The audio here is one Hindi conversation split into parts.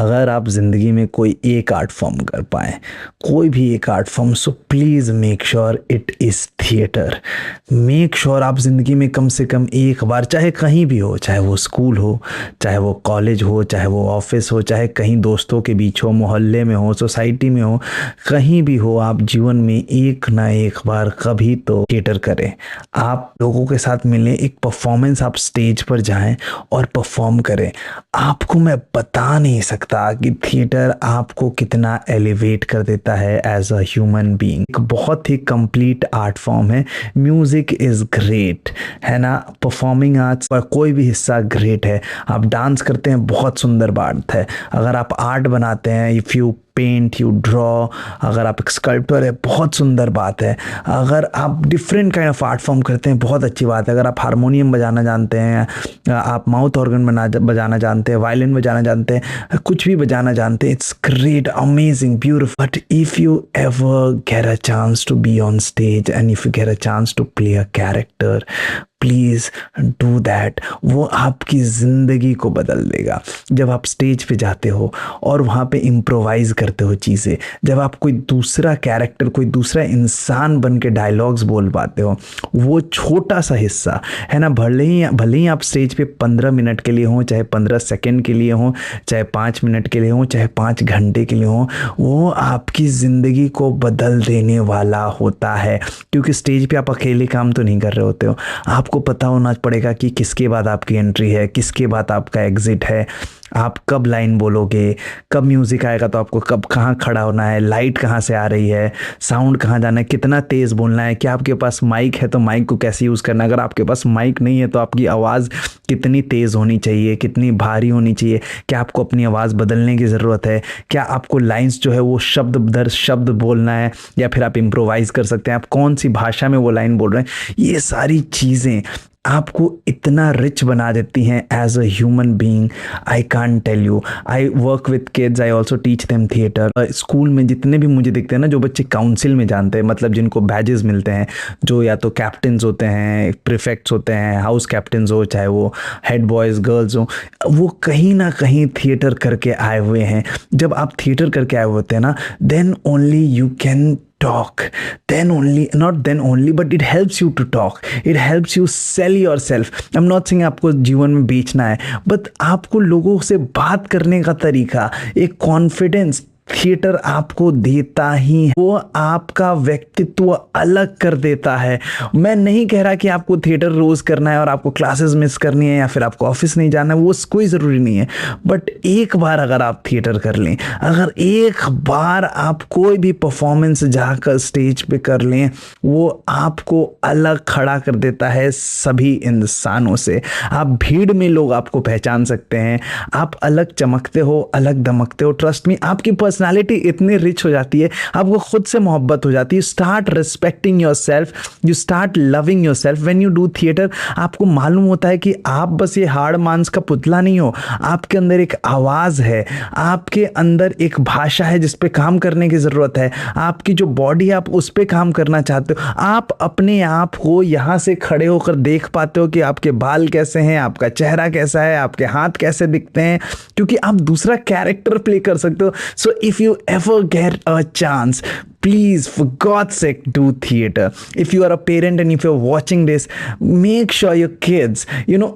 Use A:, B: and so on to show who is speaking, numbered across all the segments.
A: अगर आप ज़िंदगी में कोई एक आर्ट फॉर्म कर पाएँ, कोई भी एक art form, so please make sure it is theatre. Make sure आप ज़िंदगी में कम से कम एक बार, चाहे कहीं भी हो, चाहे वो स्कूल हो, चाहे वो कॉलेज हो, चाहे वो ऑफिस हो, चाहे कहीं दोस्तों के बीच हो, मोहल्ले में हो, सोसाइटी में हो, कहीं भी हो, आप जीवन में एक ना एक बार कभी तो थिएटर करें। आप लोगों के साथ मिलें, एक परफॉर्मेंस आप स्टेज पर जाएं और परफॉर्म करें। आपको मैं बता नहीं सकता कि थिएटर आपको कितना एलिवेट कर देता है एज अ ह्यूमन बीइंग। एक बहुत ही कंप्लीट आर्ट फॉर्म है। म्यूजिक इज ग्रेट, है ना। परफॉर्मिंग आर्ट्स पर कोई भी हिस्सा ग्रेट है। आप डांस करते हैं, बहुत सुंदर बात है। अगर आप आर्ट बनाते हैं, if you paint, you draw, अगर आप एक स्कल्पटर है, बहुत सुंदर बात है। अगर आप different kind of art form करते हैं, बहुत अच्छी बात है। अगर आप हारमोनियम बजाना जानते हैं, आप माउथ ऑर्गन बजाना जानते हैं, वायलिन बजाना जानते हैं, कुछ भी बजाना जानते हैं, it's great, amazing, beautiful. But if you ever get a chance to be on stage and if you get a chance to play a character, please do that. वो आपकी ज़िंदगी को बदल देगा। जब आप स्टेज पे जाते हो और वहाँ पे इम्प्रोवाइज़ करते हो चीज़ें, जब आप कोई दूसरा कैरेक्टर, कोई दूसरा इंसान बन के डायलॉग्स बोल पाते हो, वो छोटा सा हिस्सा है ना, भले ही आप स्टेज पे 15 मिनट के लिए हों, चाहे 15 सेकंड के लिए हों, चाहे 5 मिनट के लिए हों, चाहे 5 घंटे के लिए हों, वो आपकी ज़िंदगी को बदल देने वाला होता है। क्योंकि स्टेज पे आप अकेले काम तो नहीं कर रहे होते हो। आपको पता होना पड़ेगा कि किसके बाद आपकी एंट्री है, किसके बाद आपका एग्जिट है, आप कब लाइन बोलोगे, कब म्यूज़िक आएगा तो आपको कब कहाँ खड़ा होना है, लाइट कहाँ से आ रही है, साउंड कहाँ जाना है, कितना तेज़ बोलना है, क्या आपके पास माइक है तो माइक को कैसे यूज़ करना है, अगर आपके पास माइक नहीं है तो आपकी आवाज़ कितनी तेज़ होनी चाहिए, कितनी भारी होनी चाहिए, क्या आपको अपनी आवाज़ बदलने की ज़रूरत है, क्या आपको लाइंस जो है वो शब्द दर शब्द बोलना है या फिर आप इम्प्रोवाइज़ कर सकते हैं, आप कौन सी भाषा में वो लाइन बोल रहे हैं। ये सारी चीज़ें आपको इतना रिच बना देती हैं as a human being. I can't tell you. I work with kids, I also teach them theatre. School में जितने भी मुझे दिखते हैं ना, जो बच्चे काउंसिल में जानते हैं, मतलब जिनको बैजेस मिलते हैं, जो या तो कैप्टन्स होते हैं, प्रीफेक्ट्स होते हैं, हाउस कैप्टन्स हो, चाहे वो हेड बॉयज़ गर्ल्स हो, वो कहीं ना कहीं थिएटर करके आए हुए हैं। जब आप थिएटर करके आए हुए होते हैं ना, then only you can talk, then only, not then only, but it helps you to talk, it helps you sell yourself. I'm not saying आपको जीवन में बेचना है, but आपको लोगों से बात करने का तरीका, एक कॉन्फिडेंस थिएटर आपको देता ही है। वो आपका व्यक्तित्व अलग कर देता है। मैं नहीं कह रहा कि आपको थिएटर रोज करना है और आपको क्लासेस मिस करनी है या फिर आपको ऑफिस नहीं जाना है, वो कोई ज़रूरी नहीं है। बट एक बार अगर आप थिएटर कर लें, अगर एक बार आप कोई भी परफॉर्मेंस जाकर स्टेज पे कर लें, वो आपको अलग खड़ा कर देता है सभी इंसानों से। आप भीड़ में लोग आपको पहचान सकते हैं, आप अलग चमकते हो, अलग दमकते हो। ट्रस्ट मी, आपकी पर्सनालिटी इतनी रिच हो जाती है, आपको खुद से मोहब्बत हो जाती है। Start respecting your self, you start loving your self when you do theatre. आपको मालूम होता है कि आप बस ये हाड़ मांस का पुतला नहीं हो, आपके अंदर एक आवाज़ है, आपके अंदर एक भाषा है जिस पे काम करने की ज़रूरत है, आपकी जो बॉडी है आप उस पे काम करना चाहते हो। आप अपने आप को यहाँ से खड़े होकर देख पाते हो कि आपके बाल कैसे हैं, आपका चेहरा कैसा है, आपके हाथ कैसे दिखते हैं, क्योंकि आप दूसरा कैरेक्टर प्ले कर सकते हो। सो if you ever get a chance, please, for God's sake, do theater. If you are a parent and if you're watching this, make sure your kids,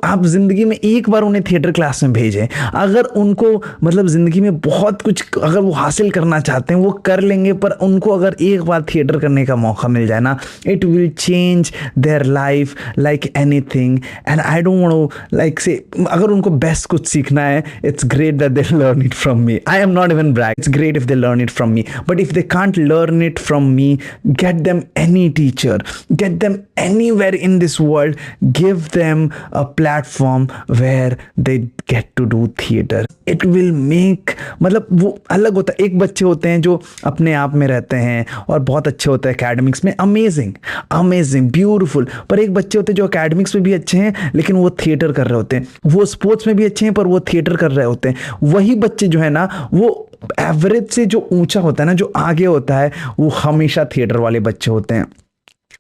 A: आप ज़िंदगी में एक बार उन्हें थिएटर क्लास में भेजें। अगर उनको मतलब ज़िंदगी में बहुत कुछ अगर वो हासिल करना चाहते हैं वो कर लेंगे, पर उनको अगर एक बार थिएटर करने का मौका मिल जाए ना, it will change their life like anything. And I don't want to like say, अगर उनको बेस्ट कुछ सीखना है, it's great that they learn it from me. I am not even brag. It's great if they learn it from me. But if they can't learn it from me, get them any teacher, get them anywhere in this world, give them a platform where they get to do theater. It will make, मतलब वो अलग होता है। एक बच्चे होते हैं जो अपने आप में रहते हैं और बहुत अच्छे होते हैं एकेडमिक्स में, अमेजिंग अमेजिंग ब्यूटीफुल। पर एक बच्चे होते हैं जो एकेडमिक्स में भी अच्छे हैं लेकिन वो थिएटर कर रहे होते हैं, वो स्पोर्ट्स में भी अच्छे हैं पर वो थिएटर कर रहे होते हैं। वही बच्चे जो है ना, वो एवरेज से जो ऊंचा होता है ना, जो आगे होता है, वो हमेशा थिएटर वाले बच्चे होते हैं।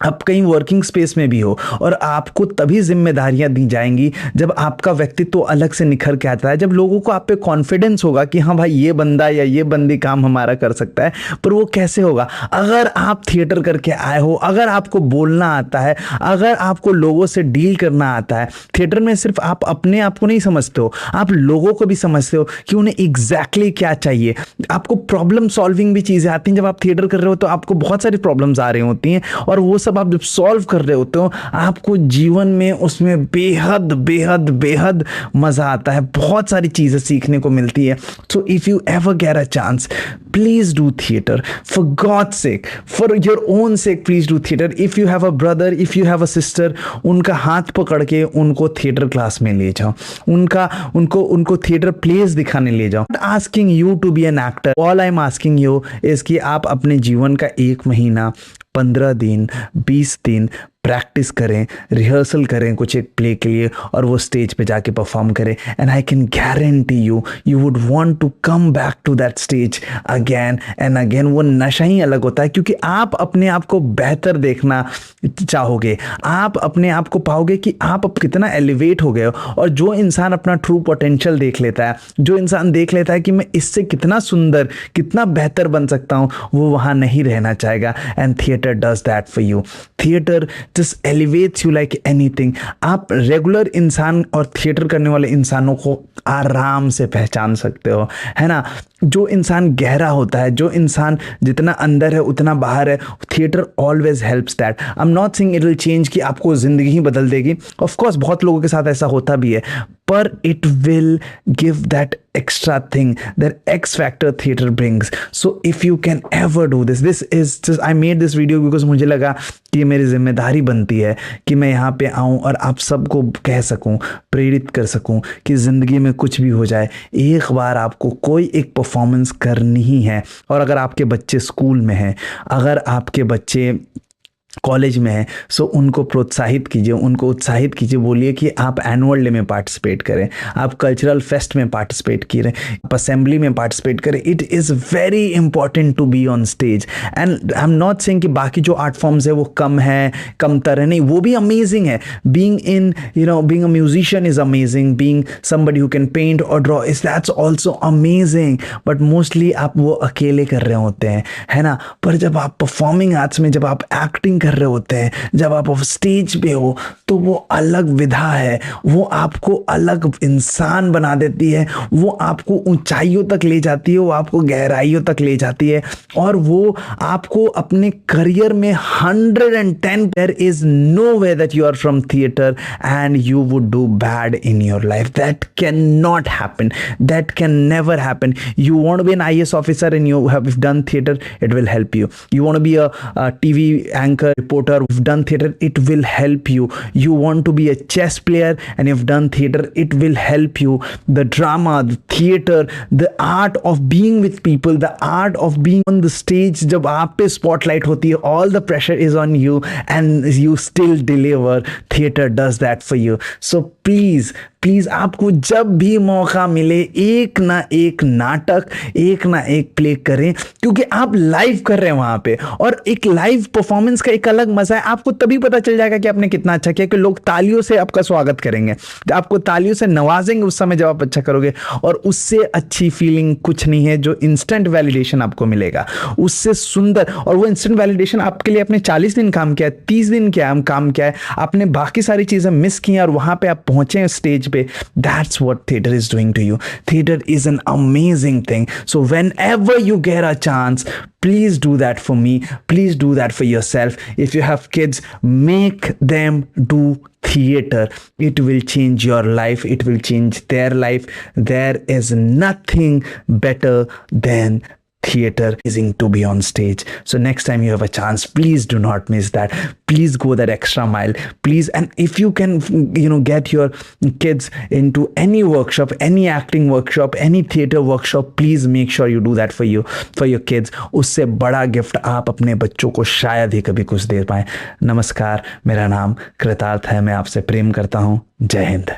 A: आप कहीं वर्किंग स्पेस में भी हो और आपको तभी जिम्मेदारियां दी जाएंगी जब आपका व्यक्तित्व अलग से निखर के आता है, जब लोगों को आप पे कॉन्फिडेंस होगा कि हाँ भाई ये बंदा या ये बंदी काम हमारा कर सकता है। पर वो कैसे होगा? अगर आप थिएटर करके आए हो, अगर आपको बोलना आता है, अगर आपको लोगों से डील करना आता है। थिएटर में सिर्फ आप अपने आप को नहीं समझते हो, आप लोगों को भी समझते हो कि उन्हें एग्जैक्टली क्या चाहिए। आपको प्रॉब्लम सॉल्विंग भी चीजें आती हैं। जब आप थिएटर कर रहे हो तो आपको बहुत सारी प्रॉब्लम्स आ रही होती हैं और वो सब आप जब सॉल्व कर रहे होते हो, आपको जीवन में उसमें बेहद बेहद बेहद मजा आता है, बहुत सारी चीजें सीखने को मिलती है। So if you ever get a chance, please do theatre for God's sake, for your own sake, please do theatre. If you have a brother, if you have a sister, उनका हाथ पकड़ के उनको थिएटर क्लास में ले जाओ, उनको थिएटर प्लेस दिखाने ले जाओ। Not asking you to be an actor, all I am asking you is कि आप अपने जीवन का 1 महीना, 15 दिन, 20 दिन प्रैक्टिस करें, रिहर्सल करें कुछ एक प्ले के लिए और वो स्टेज पे जाके परफॉर्म करें। And I can guarantee you, you would want to come back to that stage again and again. वो नशा ही अलग होता है क्योंकि आप अपने आप को बेहतर देखना चाहोगे, आप अपने आप को पाओगे कि आप अब कितना एलिवेट हो गए हो। और जो इंसान अपना ट्रू पोटेंशियल देख लेता है, जो इंसान देख लेता है कि मैं इससे कितना सुंदर, कितना बेहतर बन सकता हूँ, वो वहाँ नहीं रहना चाहेगा। And theatre does that for you. Theatre just elevates you like anything. आप रेगुलर इंसान और थिएटर करने वाले इंसानों को आराम से पहचान सकते हो, है ना। जो इंसान गहरा होता है, जो इंसान जितना अंदर है उतना बाहर है, theatre always helps that. I am not saying it will change कि आपको जिंदगी ही बदल देगी, ऑफ कोर्स बहुत लोगों के साथ ऐसा होता भी है, पर it will give that extra thing, that X factor theater brings. So if you can ever do this is just, I made this video because मुझे लगा कि ये मेरी जिम्मेदारी बनती है कि मैं यहाँ पे आऊँ और आप सबको कह सकूँ, प्रेरित कर सकूँ कि ज़िंदगी में कुछ भी हो जाए, एक बार आपको कोई एक परफॉर्मेंस करनी ही है। और अगर आपके बच्चे स्कूल में हैं, अगर आपके बच्चे कॉलेज में है, सो उनको प्रोत्साहित कीजिए, उनको उत्साहित कीजिए, बोलिए कि आप एनुअल डे में पार्टिसिपेट करें, आप कल्चरल फेस्ट में पार्टिसिपेट करें, आप असेंबली में पार्टिसिपेट करें। It is very important to be on stage. And I am not saying कि बाकी जो आर्ट फॉर्म्स है वो कम है, कमतर है, नहीं, वो भी अमेजिंग है। Being in being a musician is amazing, being somebody who can paint और draw is that's also amazing, but mostly आप वो अकेले कर रहे होते हैं, है ना। पर जब आप परफॉर्मिंग आर्ट्स में, जब आप एक्टिंग कर रहे होते हैं, जब आप स्टेज पे हो, तो वो अलग विधा है, वो आपको अलग इंसान बना देती है, वो आपको ऊंचाइयों तक ले जाती है, वो आपको गहराइयों तक ले जाती है, और वो आपको अपने करियर में 110, there is no way that you are from theatre and you would do bad in your life. That can not happen, that can never happen. You want to be an IAS officer and you have done theatre, it will help you. You want to be a TV anchor, reporter, you've done theater, it will help you. You want to be a chess player and you've done theater, it will help you. The drama, the theater, the art of being with people, the art of being on the stage, जब आप पे spotlight होती है, all the pressure is on you and you still deliver. Theater does that for you. So please आपको जब भी मौका मिले, एक ना एक नाटक, एक ना एक प्ले करें, क्योंकि आप लाइव कर रहे हैं वहां पे, और एक लाइव परफॉर्मेंस का एक अलग मजा है। आपको तभी पता चल जाएगा कि आपने कितना अच्छा किया, कि लोग तालियों से आपका स्वागत करेंगे, आपको तालियों से नवाजेंगे उस समय जब आप अच्छा करोगे। और उससे अच्छी फीलिंग कुछ नहीं है, जो इंस्टेंट वैलिडेशन आपको मिलेगा, उससे सुंदर। और वो इंस्टेंट वैलिडेशन आपके लिए आपने 40 दिन काम किया, 30 दिन काम किया है, आपने बाकी सारी चीजें मिस की और वहां पे आप पहुंचे स्टेज पे। That's what theater is doing to you. Theater is an amazing thing. So whenever you get a chance, please do that for me. Please do that for yourself. If you have kids, make them do theater. It will change your life. It will change their life. There is nothing better than theater, amazing to be on stage. So next time you have a chance, please do not miss that. Please go that extra mile, please. And if you can get your kids into any workshop, any acting workshop, any theater workshop, please make sure you do that for your kids. उससे बड़ा गिफ्ट आप अपने बच्चों को शायद ही कभी कुछ दे पाए। नमस्कार, मेरा नाम कृतार्थ है, मैं आपसे प्रेम करता हूँ। जय हिंद।